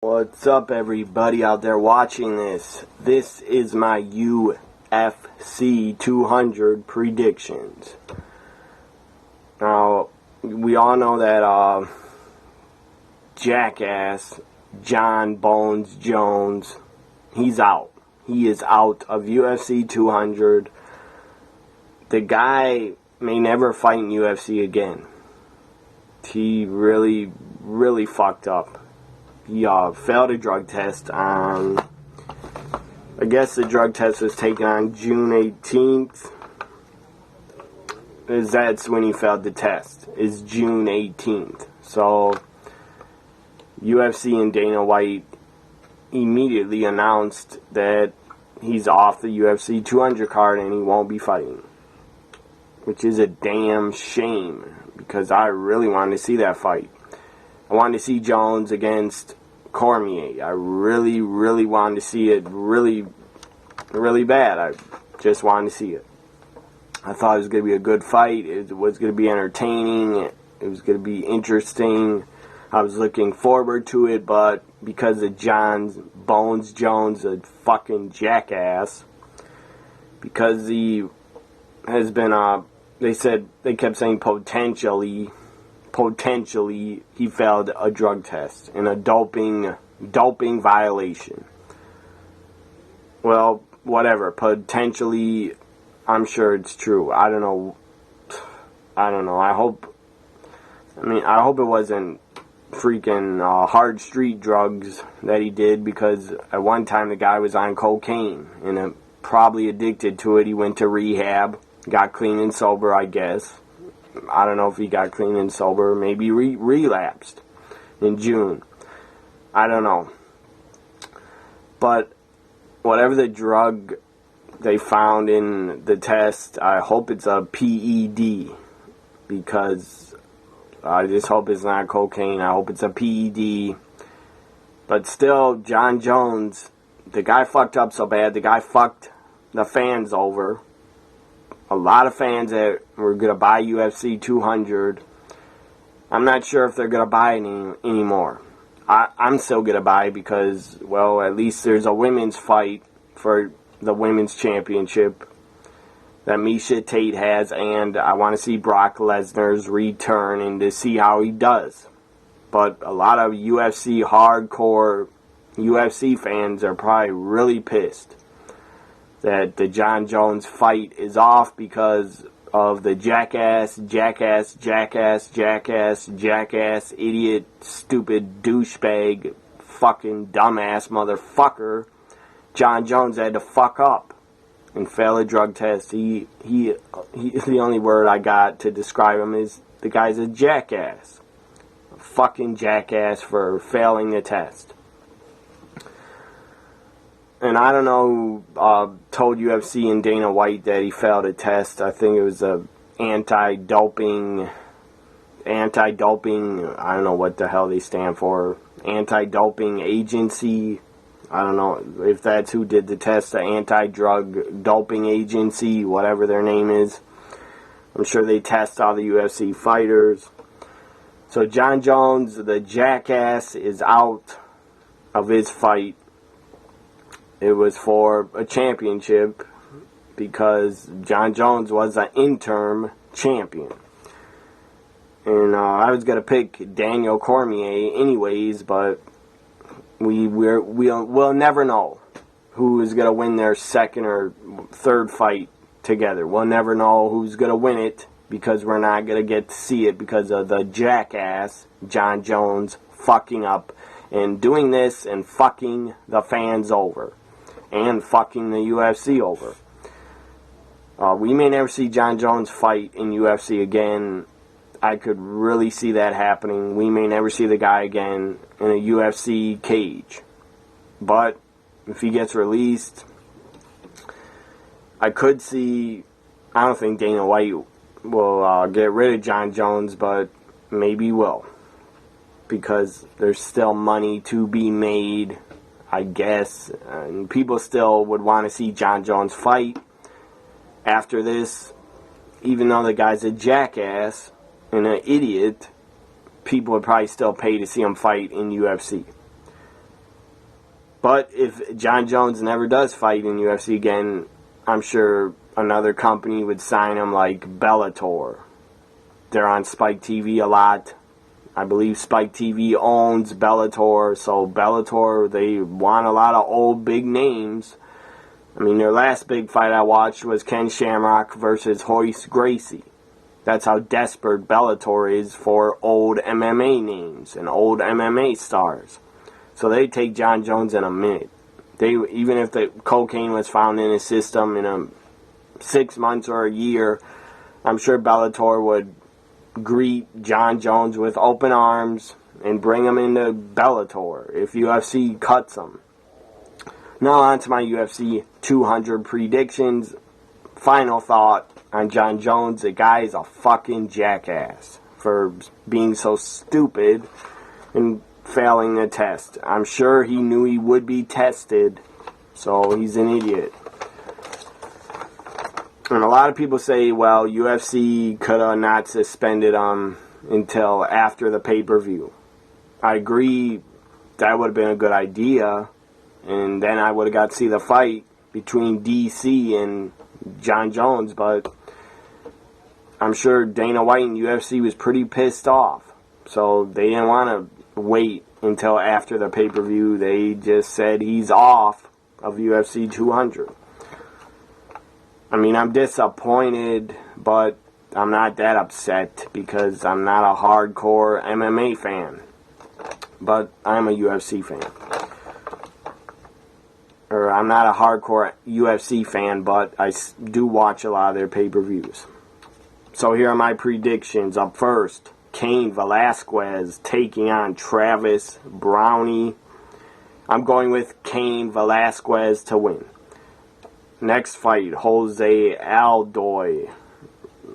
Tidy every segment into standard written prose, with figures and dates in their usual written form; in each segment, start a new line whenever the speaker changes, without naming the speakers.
What's up, everybody out there watching this? This is my UFC 200 predictions. Now, we all know that jackass John Bones Jones, he's out. He is out of UFC 200. The guy may never fight in UFC again. He really fucked up. He failed a drug test on, I guess the drug test was taken on June 18th. That's when he failed the test, is June 18th. So, UFC and Dana White immediately announced that he's off the UFC 200 card and he won't be fighting. Which is a damn shame, because I really wanted to see that fight. I wanted to see Jones against Cormier. I really wanted to see it really bad. I just wanted to see it. I thought it was going to be a good fight. It was going to be entertaining. It was going to be interesting. I was looking forward to it, but because of John Bones Jones, a fucking jackass, because he has been, they kept saying potentially he failed a drug test and a doping violation. Well, whatever. Potentially, I'm sure it's true. I don't know. I hope it wasn't freaking hard street drugs that he did, because at one time the guy was on cocaine and probably addicted to it. He went to rehab, got clean and sober, I guess. I don't know if he got clean and sober. Maybe relapsed in June. I don't know. But whatever the drug they found in the test, I hope it's a PED. Because I just hope it's not cocaine. I hope it's a PED. But still, John Jones, the guy fucked up so bad. The guy fucked the fans over. A lot of fans that were going to buy UFC 200, I'm not sure if they're going to buy it anymore. I'm still going to buy, because, well, at least there's a women's fight for the women's championship that Miesha Tate has, and I want to see Brock Lesnar's return and to see how he does. But a lot of UFC hardcore UFC fans are probably really pissed that the John Jones fight is off because of the jackass, idiot, stupid, douchebag, fucking dumbass motherfucker. John Jones had to fuck up and fail a drug test. He the only word I got to describe him is the guy's a jackass. A fucking jackass for failing the test. And I don't know who told UFC and Dana White that he failed a test. I think it was a anti-doping, I don't know what the hell they stand for, anti-doping agency. I don't know if that's who did the test, the anti-drug doping agency, whatever their name is. I'm sure they test all the UFC fighters. So John Jones, the jackass, is out of his fight. It was for a championship, because John Jones was an interim champion. And I was going to pick Daniel Cormier anyways, but we'll never know who is going to win their second or third fight together. We'll never know who's going to win it, because we're not going to get to see it because of the jackass John Jones fucking up and doing this and fucking the fans over. And fucking the UFC over. We may never see John Jones fight in UFC again. I could really see that happening. We may never see the guy again in a UFC cage. But if he gets released, I could see, I don't think Dana White will get rid of John Jones, but maybe he will. Because there's still money to be made, I guess, and people still would want to see John Jones fight after this, even though the guy's a jackass and an, and an idiot, people would probably still pay to see him fight in UFC. But if John Jones never does fight in UFC again, I'm sure another company would sign him, like Bellator. They're on Spike TV a lot. I believe Spike TV owns Bellator, so Bellator, they want a lot of old big names. I mean, their last big fight I watched was Ken Shamrock versus Royce Gracie. That's how desperate Bellator is for old MMA names and old MMA stars. So they take John Jones in a minute. Even if the cocaine was found in his system in 6 months or a year, I'm sure Bellator would greet John Jones with open arms and bring him into Bellator if UFC cuts him. Now on to my UFC 200 predictions. Final thought on John Jones. The guy is a fucking jackass for being so stupid and failing the test. I'm sure he knew he would be tested, so he's an idiot. And a lot of people say, well, UFC could have not suspended him until after the pay-per-view. I agree that would have been a good idea, and then I would have got to see the fight between DC and John Jones, but I'm sure Dana White and UFC was pretty pissed off. So they didn't want to wait until after the pay-per-view. They just said he's off of UFC 200. I mean, I'm disappointed, but I'm not that upset because I'm not a hardcore MMA fan. But I'm a UFC fan. Or I'm not a hardcore UFC fan, but I do watch a lot of their pay-per-views. So here are my predictions. Up first, Cain Velasquez taking on Travis Brownie. I'm going with Cain Velasquez to win. Next fight, Jose Aldoy.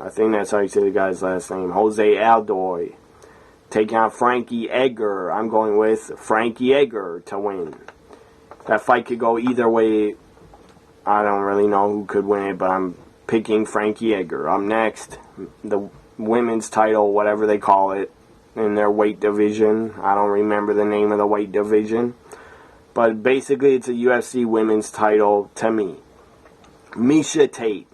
I think that's how you say the guy's last name. Jose Aldoy taking on Frankie Edgar. I'm going with Frankie Edgar to win. That fight could go either way. I don't really know who could win it, but I'm picking Frankie Edgar. Up next, the women's title, whatever they call it, in their weight division. I don't remember the name of the weight division. But basically, it's a UFC women's title to me. Miesha Tate,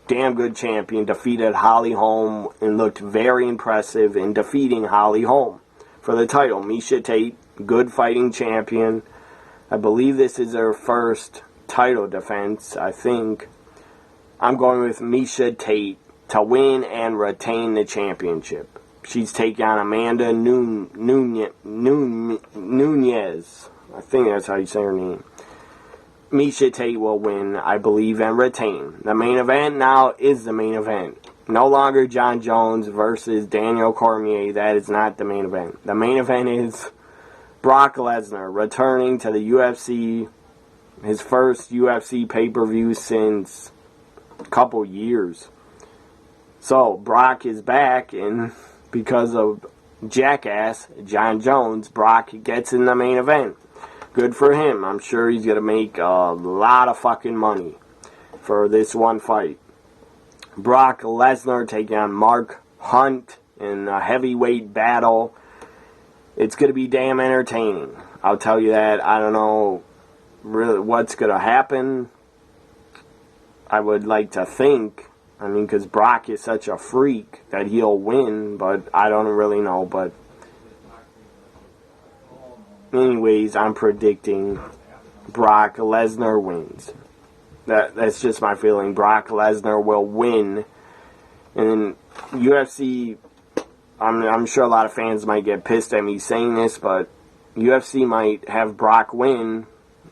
damn good champion, defeated Holly Holm and looked very impressive in defeating Holly Holm for the title. Miesha Tate, good fighting champion. I believe this is her first title defense, I think. I'm going with Miesha Tate to win and retain the championship. She's taking on Amanda Nunes. I think that's how you say her name. Miesha Tate will win, I believe, and retain. The main event now is the main event. No longer John Jones versus Daniel Cormier. That is not the main event. The main event is Brock Lesnar returning to the UFC. His first UFC pay-per-view since a couple years. So, Brock is back, and because of jackass John Jones, Brock gets in the main event. Good for him. I'm sure he's going to make a lot of fucking money for this one fight. Brock Lesnar taking on Mark Hunt in a heavyweight battle. It's going to be damn entertaining. I'll tell you that. I don't know really what's going to happen. I would like to think, because Brock is such a freak that he'll win, but I don't really know. But anyways, I'm predicting Brock Lesnar wins. That's just my feeling. Brock Lesnar will win. And UFC, I'm sure a lot of fans might get pissed at me saying this, but UFC might have Brock win.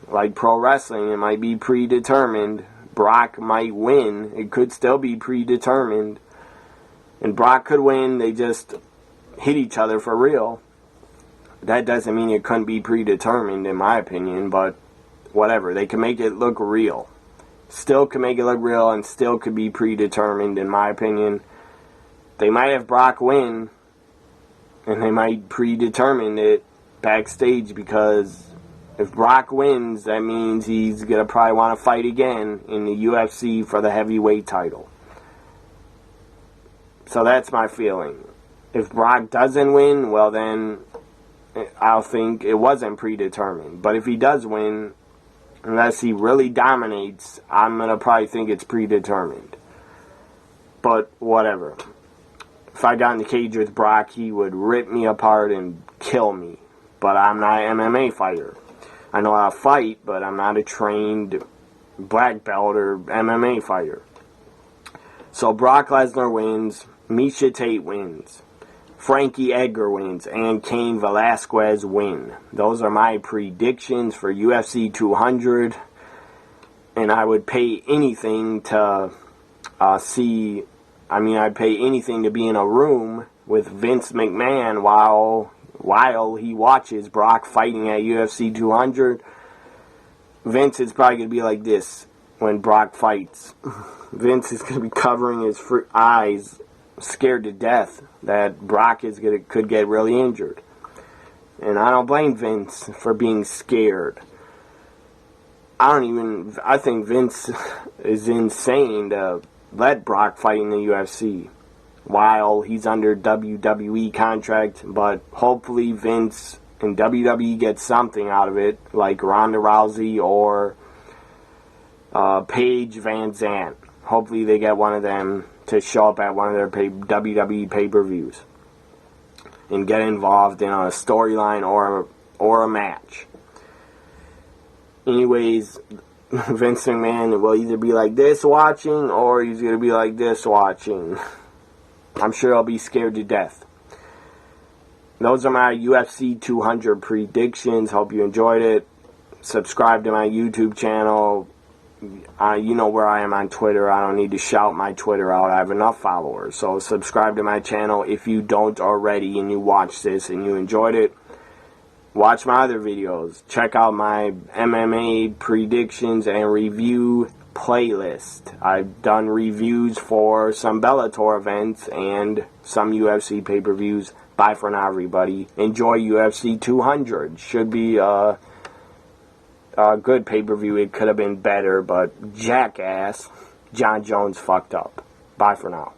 Like pro wrestling, it might be predetermined. Brock might win. It could still be predetermined. And Brock could win. They just hit each other for real. That doesn't mean it couldn't be predetermined, in my opinion, but whatever. They can make it look real. Still can make it look real and still could be predetermined, in my opinion. They might have Brock win, and they might predetermine it backstage, because if Brock wins, that means he's going to probably want to fight again in the UFC for the heavyweight title. So that's my feeling. If Brock doesn't win, well then, I'll think it wasn't predetermined. But if he does win, unless he really dominates, I'm going to probably think it's predetermined. But whatever. If I got in the cage with Brock, he would rip me apart and kill me. But I'm not an MMA fighter. I know how to fight, but I'm not a trained black belt or MMA fighter. So Brock Lesnar wins, Miesha Tate wins, Frankie Edgar wins, and Cain Velasquez win. Those are my predictions for UFC 200. And I would pay anything to I'd pay anything to be in a room with Vince McMahon while he watches Brock fighting at UFC 200. Vince is probably going to be like this when Brock fights. Vince is going to be covering his eyes, scared to death that Brock could get really injured. And I don't blame Vince for being scared. I think Vince is insane to let Brock fight in the UFC while he's under WWE contract, but hopefully Vince and WWE get something out of it, like Ronda Rousey or Paige Van Zandt. Hopefully they get one of them to show up at one of their WWE pay-per-views and get involved in a storyline or a match. Anyways, Vince McMahon will either be like this watching, or he's going to be like this watching. I'm sure he'll be scared to death. Those are my UFC 200 predictions. Hope you enjoyed it. Subscribe to my YouTube channel. You know where I am on Twitter. I don't need to shout my Twitter out. I have enough followers. So subscribe to my channel if you don't already and you watch this and you enjoyed it. Watch my other videos. Check out my MMA predictions and review playlist. I've done reviews for some Bellator events and some UFC pay-per-views. Bye for now, everybody. Enjoy UFC 200. Should be a good pay-per-view. It could have been better, but jackass John Jones fucked up. Bye for now.